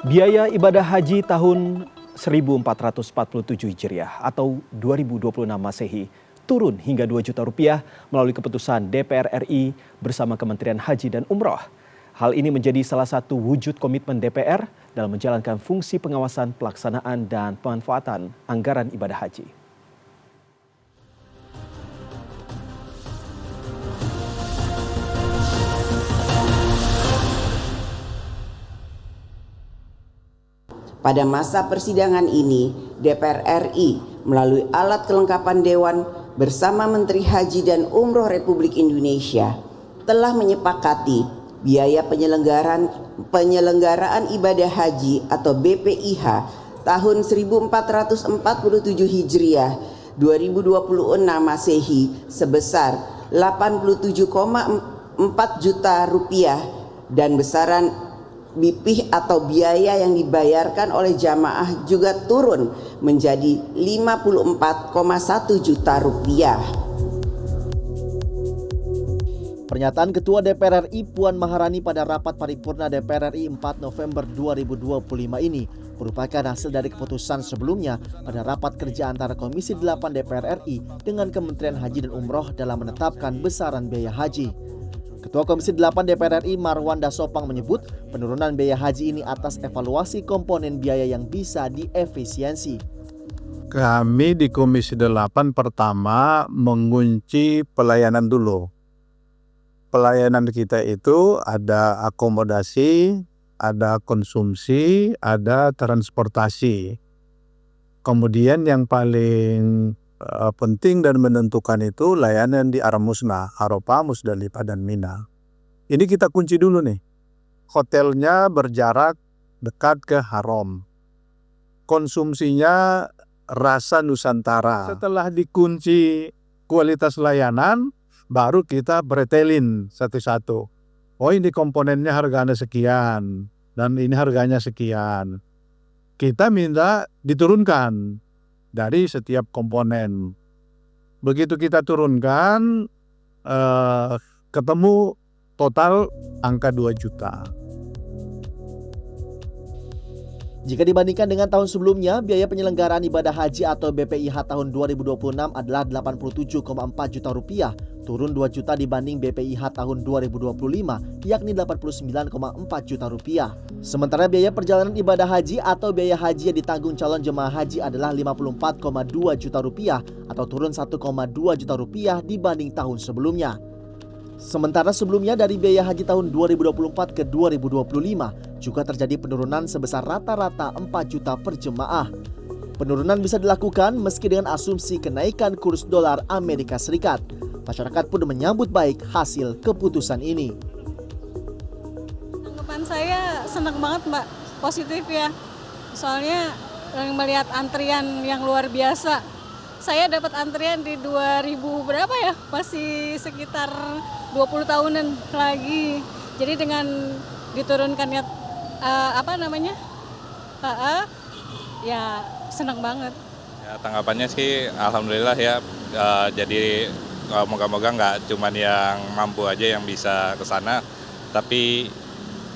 Biaya ibadah haji tahun 1447 Hijriah atau 2026 Masehi turun hingga 2 juta rupiah melalui keputusan DPR RI bersama Kementerian Haji dan Umroh. Hal ini menjadi salah satu wujud komitmen DPR dalam menjalankan fungsi pengawasan pelaksanaan dan pemanfaatan anggaran ibadah haji. Pada masa persidangan ini, DPR RI melalui alat kelengkapan Dewan bersama Menteri Haji dan Umroh Republik Indonesia telah menyepakati biaya penyelenggaraan ibadah haji atau BPIH tahun 1447 Hijriah 2026 Masehi sebesar 87,4 juta rupiah dan besaran BPIH atau biaya yang dibayarkan oleh jamaah juga turun menjadi 54,1 juta rupiah. Pernyataan Ketua DPR RI Puan Maharani pada rapat paripurna DPR RI 4 November 2025 ini merupakan hasil dari keputusan sebelumnya pada rapat kerja antara Komisi 8 DPR RI dengan Kementerian Haji dan Umroh dalam menetapkan besaran biaya haji. Ketua Komisi 8 DPR RI Marwanda Sopang menyebut penurunan biaya haji ini atas evaluasi komponen biaya yang bisa diefisiensi. Kami di Komisi 8 pertama mengunci pelayanan dulu. Pelayanan kita itu ada akomodasi, ada konsumsi, ada transportasi. Kemudian yang paling penting dan menentukan itu layanan di Armusna, Arafah, Musdalifah, dan Mina. Ini kita kunci dulu nih. Hotelnya berjarak dekat ke Haram. Konsumsinya rasa Nusantara. Setelah dikunci kualitas layanan, baru kita bretelin satu-satu. Oh, ini komponennya harganya sekian, dan ini harganya sekian. Kita minta diturunkan dari setiap komponen. Begitu kita turunkan, ketemu total angka 2 juta. Jika dibandingkan dengan tahun sebelumnya, biaya penyelenggaraan ibadah haji atau BPIH tahun 2026 adalah 87,4 juta rupiah, turun 2 juta dibanding BPIH tahun 2025, yakni 89,4 juta rupiah. Sementara biaya perjalanan ibadah haji atau biaya haji yang ditanggung calon jemaah haji adalah 54,2 juta rupiah atau turun 1,2 juta rupiah dibanding tahun sebelumnya. Sementara sebelumnya dari biaya haji tahun 2024 ke 2025 juga terjadi penurunan sebesar rata-rata 4 juta per jemaah. Penurunan bisa dilakukan meski dengan asumsi kenaikan kurs dolar Amerika Serikat. Masyarakat pun menyambut baik hasil keputusan ini. Tanggapan saya senang banget Mbak, positif ya. Soalnya melihat antrian yang luar biasa. Saya dapat antrian di 2000 berapa ya, masih sekitar 20 tahunan lagi. Jadi dengan diturunkannya ya senang banget. Ya, tanggapannya sih alhamdulillah ya, jadi moga-moga nggak cuman yang mampu aja yang bisa ke sana, tapi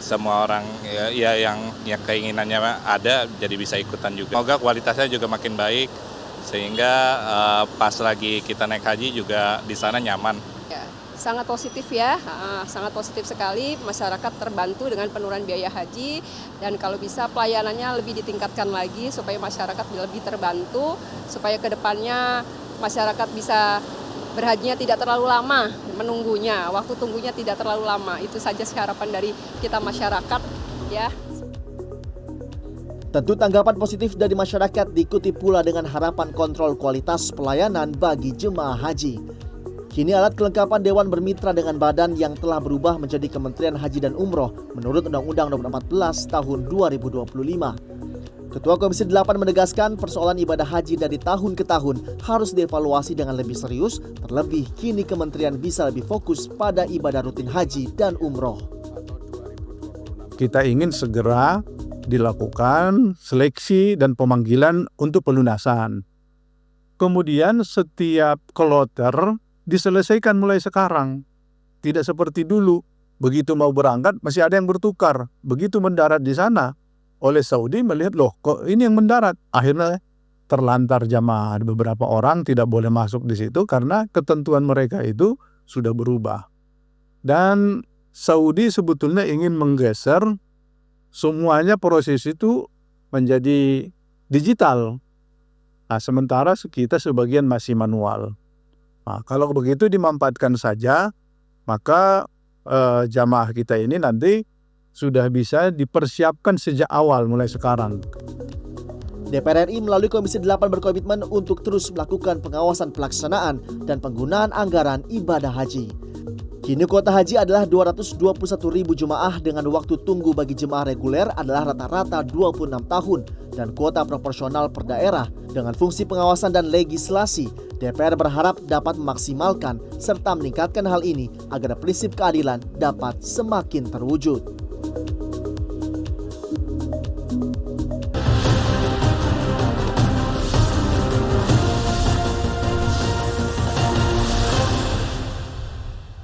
semua orang ya yang keinginannya ada jadi bisa ikutan juga. Semoga kualitasnya juga makin baik sehingga pas lagi kita naik haji juga di sana nyaman. Ya, sangat positif ya, sangat positif sekali. Masyarakat terbantu dengan penurunan biaya haji dan kalau bisa pelayanannya lebih ditingkatkan lagi supaya masyarakat lebih terbantu, supaya kedepannya masyarakat bisa berhajinya tidak terlalu lama menunggunya, waktu tunggunya tidak terlalu lama. Itu saja harapan dari kita masyarakat ya. Tentu tanggapan positif dari masyarakat diikuti pula dengan harapan kontrol kualitas pelayanan bagi jemaah haji. Kini alat kelengkapan Dewan bermitra dengan badan yang telah berubah menjadi Kementerian Haji dan Umroh menurut Undang-Undang Nomor 14 Tahun 2025. Ketua Komisi 8 menegaskan persoalan ibadah haji dari tahun ke tahun harus dievaluasi dengan lebih serius, terlebih kini kementerian bisa lebih fokus pada ibadah rutin haji dan umroh. Kita ingin segera dilakukan seleksi dan pemanggilan untuk pelunasan. Kemudian setiap kloter diselesaikan mulai sekarang. Tidak seperti dulu, begitu mau berangkat masih ada yang bertukar. Begitu mendarat di sana, oleh Saudi melihat, loh kok ini yang mendarat. Akhirnya terlantar jamaah. Beberapa orang tidak boleh masuk di situ karena ketentuan mereka itu sudah berubah. Dan Saudi sebetulnya ingin menggeser semuanya proses itu menjadi digital. Nah, sementara kita sebagian masih manual. Nah, kalau begitu dimanfaatkan saja, maka jamaah kita ini nanti sudah bisa dipersiapkan sejak awal mulai sekarang. DPR RI melalui Komisi 8 berkomitmen untuk terus melakukan pengawasan pelaksanaan dan penggunaan anggaran ibadah haji. Kini kuota haji adalah 221.000 jemaah dengan waktu tunggu bagi jemaah reguler adalah rata-rata 26 tahun dan kuota proporsional per daerah. Dengan fungsi pengawasan dan legislasi, DPR berharap dapat memaksimalkan serta meningkatkan hal ini agar prinsip keadilan dapat semakin terwujud.